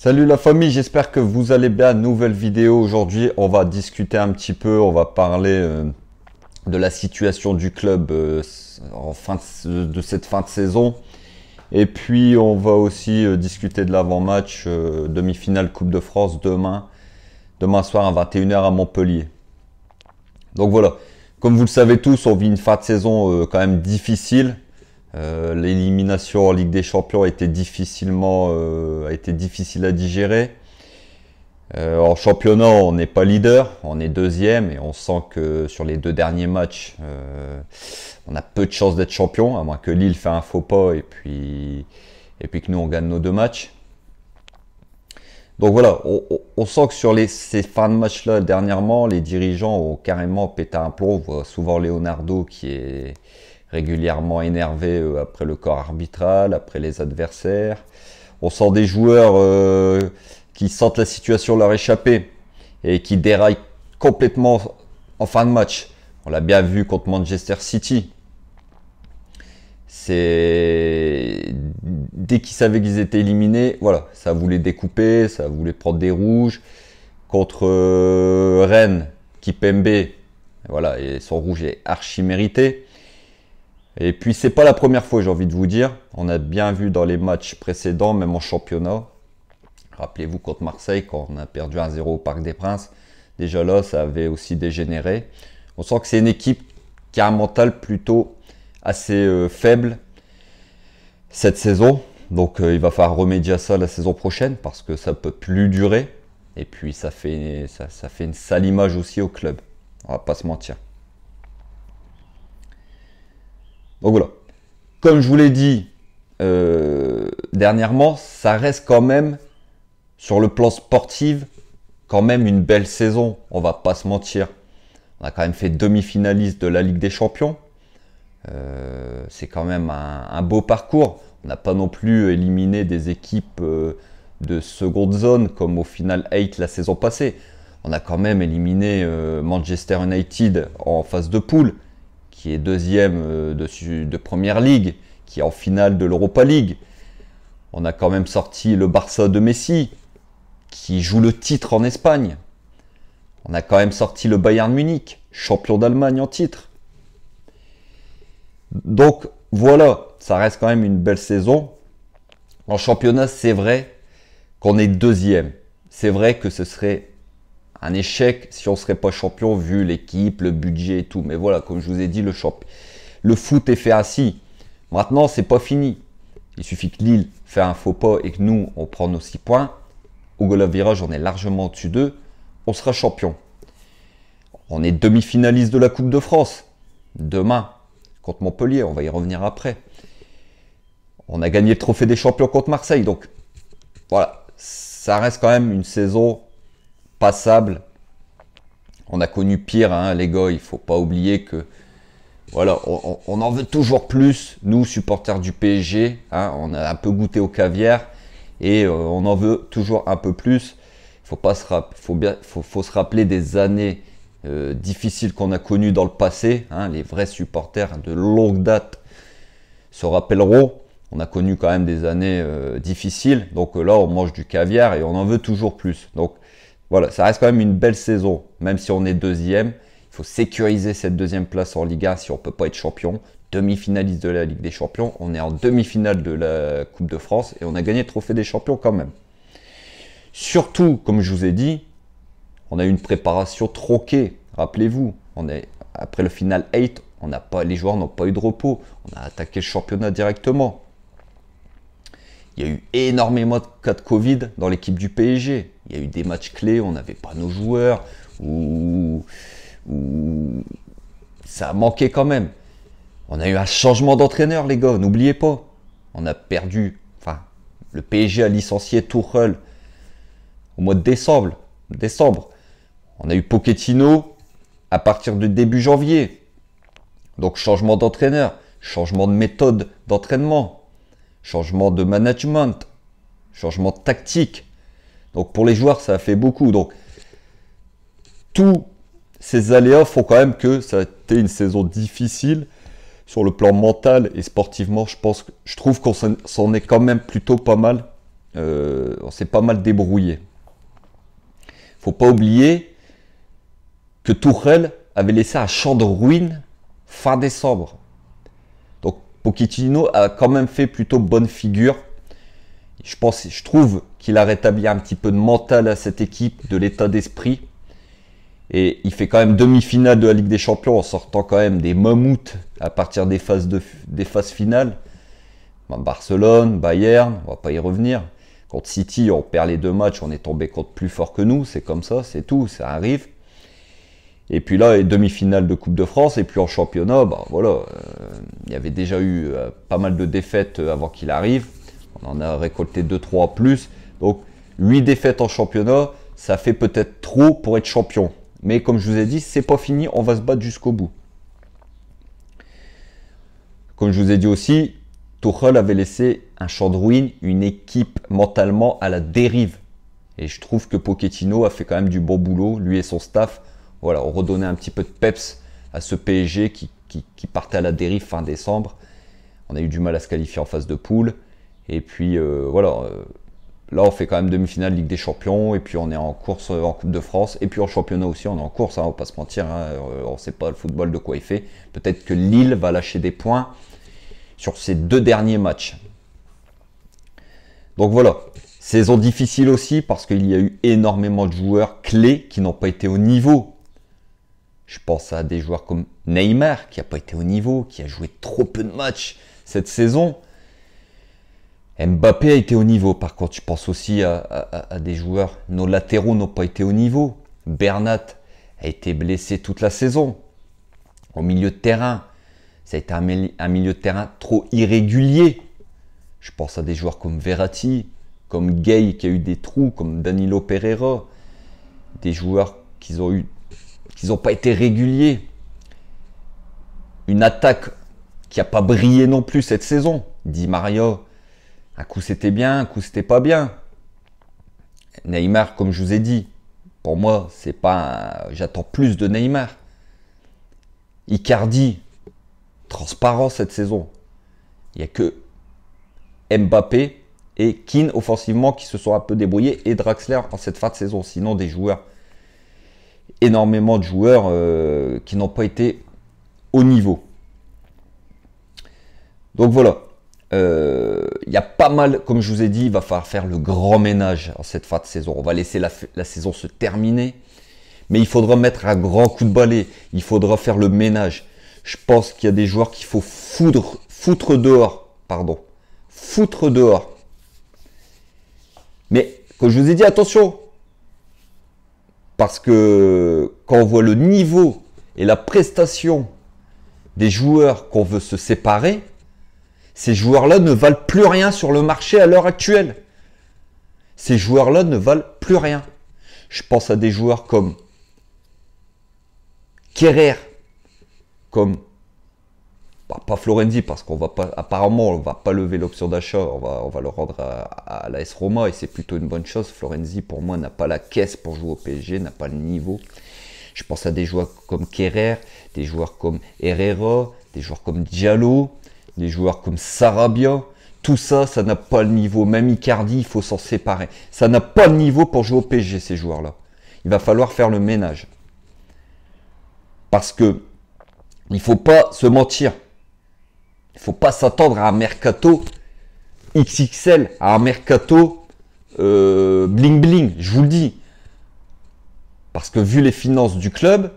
Salut la famille, j'espère que vous allez bien. Nouvelle vidéo aujourd'hui, on va discuter un petit peu, on va parler de la situation du club en de cette fin de saison. Et puis on va aussi discuter de l'avant-match, demi-finale Coupe de France demain soir à 21 h à Montpellier. Donc voilà, comme vous le savez tous, on vit une fin de saison quand même difficile. L'élimination en Ligue des Champions a été difficile à digérer. En championnat, on n'est pas leader, on est deuxième et on sent que sur les deux derniers matchs, on a peu de chances d'être champion, à moins que Lille fait un faux pas et puis que nous on gagne nos deux matchs. Donc voilà, on sent que sur ces fins de match-là, dernièrement, les dirigeants ont carrément pété un plomb. On voit souvent Leonardo qui est régulièrement énervé après le corps arbitral, après les adversaires. On sent des joueurs qui sentent la situation leur échapper et qui déraillent complètement en fin de match. On l'a bien vu contre Manchester City. Dès qu'ils savaient qu'ils étaient éliminés, voilà, ça voulait découper, ça voulait prendre des rouges. Contre Rennes, Kipembe, voilà, et son rouge est archi mérité. Et puis c'est pas la première fois, j'ai envie de vous dire. On a bien vu dans les matchs précédents, même en championnat. Rappelez-vous contre Marseille, quand on a perdu 1-0 au Parc des Princes. Déjà là, ça avait aussi dégénéré. On sent que c'est une équipe qui a un mental plutôt assez faible cette saison. Donc il va falloir remédier à ça la saison prochaine parce que ça peut plus durer. Et puis ça fait une sale image aussi au club. On va pas se mentir. Donc voilà, comme je vous l'ai dit dernièrement, ça reste quand même, sur le plan sportif, quand même une belle saison. On va pas se mentir. On a quand même fait demi-finaliste de la Ligue des Champions. C'est quand même un beau parcours. On n'a pas non plus éliminé des équipes de seconde zone comme au Final 8 la saison passée. On a quand même éliminé Manchester United en phase de poule, qui est deuxième de Première Ligue, qui est en finale de l'Europa League. On a quand même sorti le Barça de Messi, qui joue le titre en Espagne. On a quand même sorti le Bayern Munich, champion d'Allemagne en titre. Donc voilà, ça reste quand même une belle saison. En championnat, c'est vrai qu'on est deuxième. C'est vrai que ce serait un échec si on ne serait pas champion vu l'équipe, le budget et tout. Mais voilà, comme je vous ai dit, le foot est fait ainsi. Maintenant, c'est pas fini. Il suffit que Lille fait un faux pas et que nous, on prend nos 6 points. Au goal of virage, on est largement au-dessus d'eux. On sera champion. On est demi-finaliste de la Coupe de France. Demain, contre Montpellier, on va y revenir après. On a gagné le trophée des champions contre Marseille. Donc, voilà, ça reste quand même une saison passable. On a connu pire, hein, les gars. Il faut pas oublier que voilà, on en veut toujours plus. Nous, supporters du PSG, hein, on a un peu goûté au caviar et on en veut toujours un peu plus. Faut se rappeler des années difficiles qu'on a connues dans le passé. Hein, les vrais supporters de longue date se rappelleront. On a connu quand même des années difficiles. Donc là, on mange du caviar et on en veut toujours plus. Donc voilà, ça reste quand même une belle saison, même si on est deuxième. Il faut sécuriser cette deuxième place en Ligue 1 si on ne peut pas être champion. Demi-finaliste de la Ligue des Champions, on est en demi-finale de la Coupe de France et on a gagné le trophée des champions quand même. Surtout, comme je vous ai dit, on a eu une préparation tronquée. Rappelez-vous, après le Final 8, les joueurs n'ont pas eu de repos. On a attaqué le championnat directement. Il y a eu énormément de cas de Covid dans l'équipe du PSG. Il y a eu des matchs clés, on n'avait pas nos joueurs, ou ça a manqué quand même. On a eu un changement d'entraîneur, les gars, n'oubliez pas. On a perdu, le PSG a licencié Tuchel au mois de décembre. On a eu Pochettino à partir de début janvier. Donc changement d'entraîneur, changement de méthode d'entraînement, changement de management, changement de tactique. Donc pour les joueurs, ça a fait beaucoup. Donc tous ces aléas font quand même que ça a été une saison difficile sur le plan mental et sportivement. Je trouve qu'on s'en est quand même plutôt pas mal on s'est pas mal débrouillé. Faut pas oublier que Tuchel avait laissé un champ de ruines fin décembre. Donc Pochettino a quand même fait plutôt bonne figure. Je trouve qu'il a rétabli un petit peu de mental à cette équipe, de l'état d'esprit. Et il fait quand même demi-finale de la Ligue des Champions en sortant quand même des mammouths à partir des phases finales. Barcelone, Bayern, on va pas y revenir. Contre City, on perd les 2 matchs, on est tombé contre plus fort que nous, c'est comme ça, c'est tout, ça arrive. Et puis là, les demi-finales de Coupe de France, et puis en championnat, voilà, il y avait déjà eu pas mal de défaites avant qu'il arrive. On en a récolté 2-3 en plus. Donc 8 défaites en championnat, ça fait peut-être trop pour être champion. Mais comme je vous ai dit, c'est pas fini, on va se battre jusqu'au bout. Comme je vous ai dit aussi, Tuchel avait laissé un champ de ruines, une équipe mentalement à la dérive. Et je trouve que Pochettino a fait quand même du bon boulot, lui et son staff. Voilà, on redonnait un petit peu de peps à ce PSG qui partait à la dérive fin décembre. On a eu du mal à se qualifier en phase de poule. Et puis voilà, là on fait quand même demi-finale Ligue des Champions. Et puis on est en course en Coupe de France. Et puis en championnat aussi, on est en course, hein, on va pas se mentir. Hein, on ne sait pas le football de quoi il fait. Peut-être que Lille va lâcher des points sur ces 2 derniers matchs. Donc voilà, saison difficile aussi parce qu'il y a eu énormément de joueurs clés qui n'ont pas été au niveau. Je pense à des joueurs comme Neymar qui n'a pas été au niveau, qui a joué trop peu de matchs cette saison. Mbappé a été au niveau. Par contre, je pense aussi à des joueurs, nos latéraux n'ont pas été au niveau. Bernat a été blessé toute la saison. Au milieu de terrain, ça a été un milieu de terrain trop irrégulier. Je pense à des joueurs comme Verratti, comme Gay qui a eu des trous, comme Danilo Pereira. Des joueurs qui n'ont pas été réguliers. Une attaque qui n'a pas brillé non plus cette saison. Di Maria, un coup c'était bien, un coup c'était pas bien. Neymar, comme je vous ai dit, pour moi, c'est pas j'attends plus de Neymar. Icardi, transparent cette saison. Il n'y a que Mbappé et Keane offensivement qui se sont un peu débrouillés et Draxler en cette fin de saison. Sinon, des joueurs, énormément de joueurs qui n'ont pas été au niveau. Donc voilà, il y a pas mal, comme je vous ai dit, il va falloir faire le grand ménage en cette fin de saison. On va laisser la saison se terminer, mais il faudra mettre un grand coup de balai. Il faudra faire le ménage. Je pense qu'il y a des joueurs qu'il faut foutre dehors. Pardon. Foutre dehors. Mais, comme je vous ai dit, attention. Parce que quand on voit le niveau et la prestation des joueurs qu'on veut se séparer, ces joueurs-là ne valent plus rien sur le marché à l'heure actuelle. Ces joueurs-là ne valent plus rien. Je pense à des joueurs comme Kerrer, comme pas Florenzi parce qu'on va pas, apparemment on va pas lever l'option d'achat, on va le rendre à l'AS Roma et c'est plutôt une bonne chose. Florenzi pour moi n'a pas la caisse pour jouer au PSG, n'a pas le niveau. Je pense à des joueurs comme Kerrer, des joueurs comme Herrera, des joueurs comme Diallo, des joueurs comme Sarabia. Tout ça, ça n'a pas le niveau. Même Icardi, il faut s'en séparer. Ça n'a pas le niveau pour jouer au PSG, ces joueurs-là. Il va falloir faire le ménage. Parce que il ne faut pas se mentir. Il ne faut pas s'attendre à un mercato XXL, à un mercato bling bling, je vous le dis. Parce que vu les finances du club,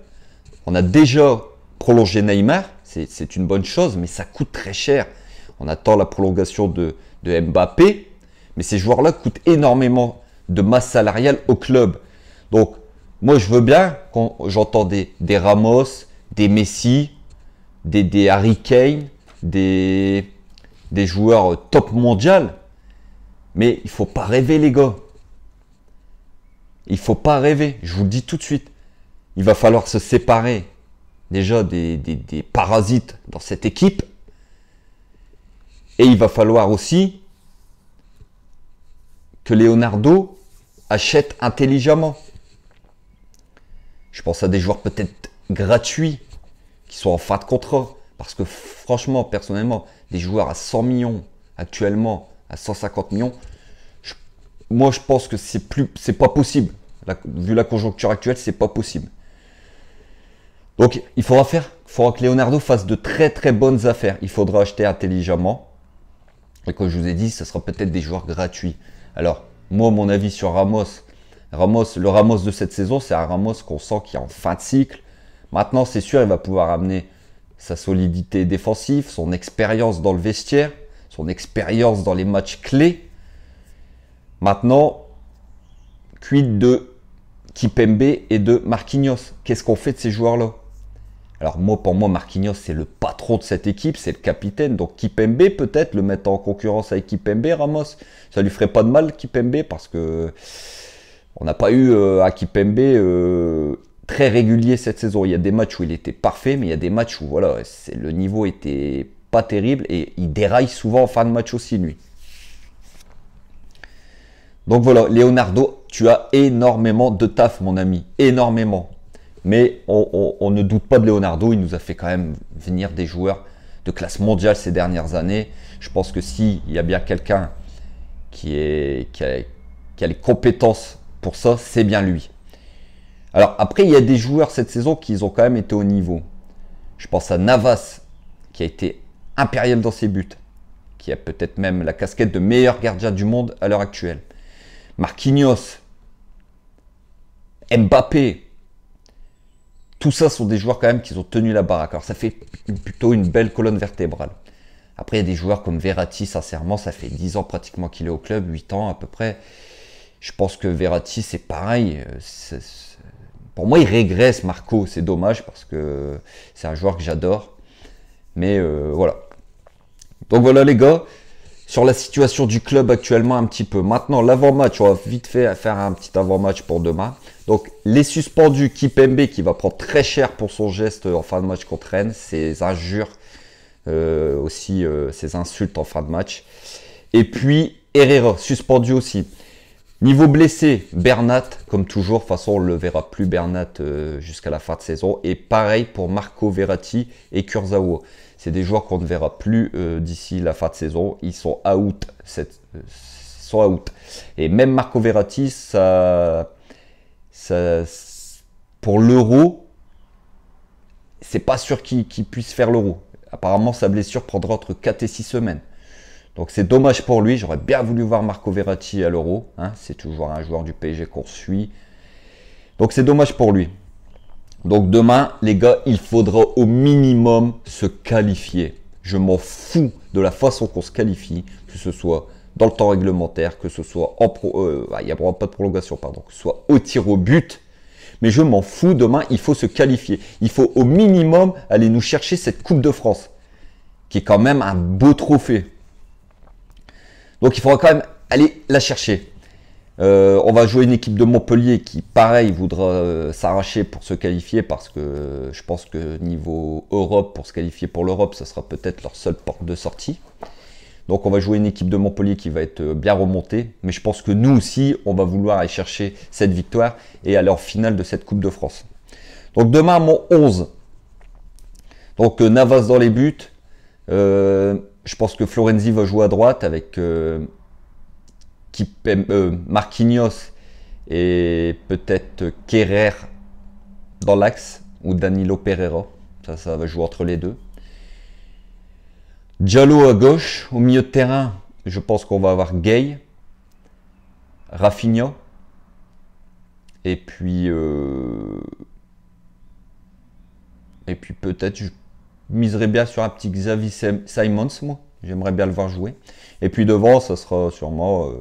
on a déjà prolongé Neymar, c'est une bonne chose, mais ça coûte très cher. On attend la prolongation de Mbappé, mais ces joueurs-là coûtent énormément de masse salariale au club. Donc, moi, je veux bien quand j'entends des Ramos, des Messi, des Harry Kane, des joueurs top mondial, mais il ne faut pas rêver, les gars. Il ne faut pas rêver, je vous le dis tout de suite. Il va falloir se séparer déjà des parasites dans cette équipe. Et il va falloir aussi que Leonardo achète intelligemment. Je pense à des joueurs peut-être gratuits qui sont en fin de contrat. Parce que franchement, personnellement, des joueurs à 100 millions actuellement, à 150 millions, moi je pense que c'est pas possible. Vu la conjoncture actuelle, c'est pas possible. Donc il faudra que Leonardo fasse de très très bonnes affaires. Il faudra acheter intelligemment. Et comme je vous ai dit, ce sera peut-être des joueurs gratuits. Alors, moi, mon avis sur Ramos, le Ramos de cette saison, c'est un Ramos qu'on sent qui est en fin de cycle. Maintenant, c'est sûr, il va pouvoir amener sa solidité défensive, son expérience dans le vestiaire, son expérience dans les matchs clés. Maintenant, quid de Kimpembe et de Marquinhos? Qu'est-ce qu'on fait de ces joueurs-là? Alors pour moi, Marquinhos, c'est le patron de cette équipe, c'est le capitaine. Donc Kimpembe, peut-être, le mettre en concurrence avec Kimpembe, Ramos. Ça lui ferait pas de mal, Kimpembe, parce que on n'a pas eu un Kimpembe très régulier cette saison. Il y a des matchs où il était parfait, mais il y a des matchs où voilà, le niveau était pas terrible et il déraille souvent en fin de match aussi, lui. Donc voilà, Leonardo, tu as énormément de taf, mon ami. Énormément. Mais on ne doute pas de Leonardo, il nous a fait quand même venir des joueurs de classe mondiale ces dernières années. Je pense que s'il y a bien quelqu'un qui a les compétences pour ça, c'est bien lui. Alors après, il y a des joueurs cette saison qui ont quand même été au niveau. Je pense à Navas, qui a été impérial dans ses buts, qui a peut-être même la casquette de meilleur gardien du monde à l'heure actuelle. Marquinhos, Mbappé, tout ça sont des joueurs quand même qui ont tenu la baraque. Alors ça fait plutôt une belle colonne vertébrale. Après, il y a des joueurs comme Verratti, sincèrement, ça fait 10 ans pratiquement qu'il est au club, 8 ans à peu près. Je pense que Verratti, c'est pareil. Pour moi, il régresse, Marco. C'est dommage parce que c'est un joueur que j'adore. Mais voilà. Donc voilà les gars, sur la situation du club actuellement un petit peu. Maintenant, l'avant-match, on va vite fait faire un petit avant-match pour demain. Donc, les suspendus, Kimpembe qui va prendre très cher pour son geste en fin de match contre Rennes, ses injures, aussi ses insultes en fin de match. Et puis, Herrera, suspendu aussi. Niveau blessé, Bernat, comme toujours, de toute façon, on ne le verra plus Bernat jusqu'à la fin de saison. Et pareil pour Marco Verratti et Kurzawa. C'est des joueurs qu'on ne verra plus d'ici la fin de saison. Ils sont out. Et même Marco Verratti, pour l'Euro, c'est pas sûr qu'il puisse faire l'Euro. Apparemment, sa blessure prendra entre 4 et 6 semaines. Donc c'est dommage pour lui. J'aurais bien voulu voir Marco Verratti à l'Euro. Hein. C'est toujours un joueur du PSG qu'on suit. Donc c'est dommage pour lui. Donc demain, les gars, il faudra au minimum se qualifier. Je m'en fous de la façon qu'on se qualifie, que ce soit dans le temps réglementaire, que ce soit il n'y a vraiment pas de prolongation, pardon, que ce soit au tir au but. Mais je m'en fous, demain, il faut se qualifier. Il faut au minimum aller nous chercher cette Coupe de France, qui est quand même un beau trophée. Donc il faudra quand même aller la chercher. On va jouer une équipe de Montpellier qui, pareil, voudra s'arracher pour se qualifier parce que je pense que niveau Europe, pour se qualifier pour l'Europe, ça sera peut-être leur seule porte de sortie. Donc on va jouer une équipe de Montpellier qui va être bien remontée. Mais je pense que nous aussi, on va vouloir aller chercher cette victoire et aller en finale de cette Coupe de France. Donc demain, mon 11. Donc Navas dans les buts. Je pense que Florenzi va jouer à droite avec Marquinhos et peut-être Kerrer dans l'axe ou Danilo Pereira. Ça va jouer entre les deux. Diallo à gauche. Au milieu de terrain, je pense qu'on va avoir Gay, Rafinha et puis peut-être je miserais bien sur un petit Xavi Simons, moi. J'aimerais bien le voir jouer. Et puis devant, ça sera sûrement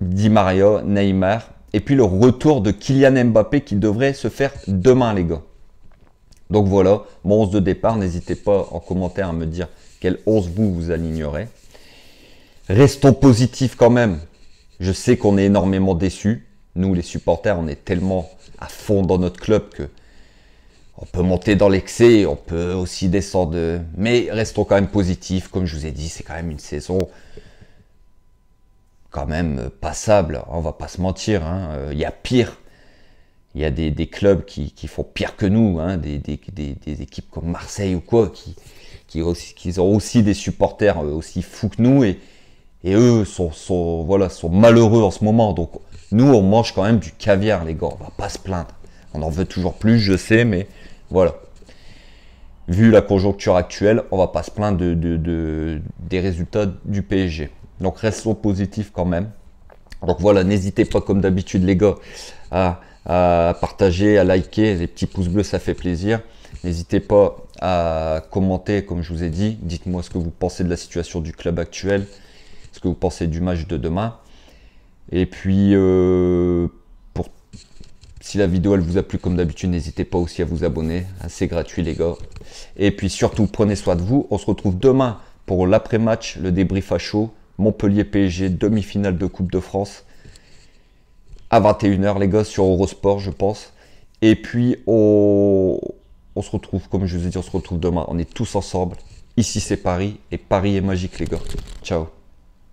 Di Maria, Neymar. Et puis le retour de Kylian Mbappé qui devrait se faire demain, les gars. Donc voilà, mon 11 de départ. N'hésitez pas en commentaire à me dire quel 11 vous alignerez. Restons positifs quand même. Je sais qu'on est énormément déçus. Nous, les supporters, on est tellement à fond dans notre club que on peut monter dans l'excès, on peut aussi descendre. Mais restons quand même positifs. Comme je vous ai dit, c'est quand même une saison quand même passable. On va pas se mentir. Hein. Il y a pire. Il y a des clubs qui font pire que nous. Hein. Des équipes comme Marseille ou quoi qui ont aussi des supporters aussi fous que nous. Et Et eux voilà, sont malheureux en ce moment. Donc nous, on mange quand même du caviar, les gars. On va pas se plaindre. On en veut toujours plus, je sais, mais voilà. Vu la conjoncture actuelle, on va pas se plaindre des résultats du PSG. Donc restons positifs quand même. Donc voilà, n'hésitez pas comme d'habitude les gars à partager, à liker, les petits pouces bleus ça fait plaisir. N'hésitez pas à commenter comme je vous ai dit, dites-moi ce que vous pensez de la situation du club actuel, ce que vous pensez du match de demain. Et puis si la vidéo elle vous a plu comme d'habitude, n'hésitez pas aussi à vous abonner, c'est gratuit les gars. Et puis surtout prenez soin de vous, on se retrouve demain pour l'après-match, le débrief à chaud. Montpellier PSG, demi-finale de Coupe de France à 21h les gars sur Eurosport je pense. Et puis on se retrouve, comme je vous ai dit, on se retrouve demain. On est tous ensemble. Ici c'est Paris et Paris est magique les gars. Ciao.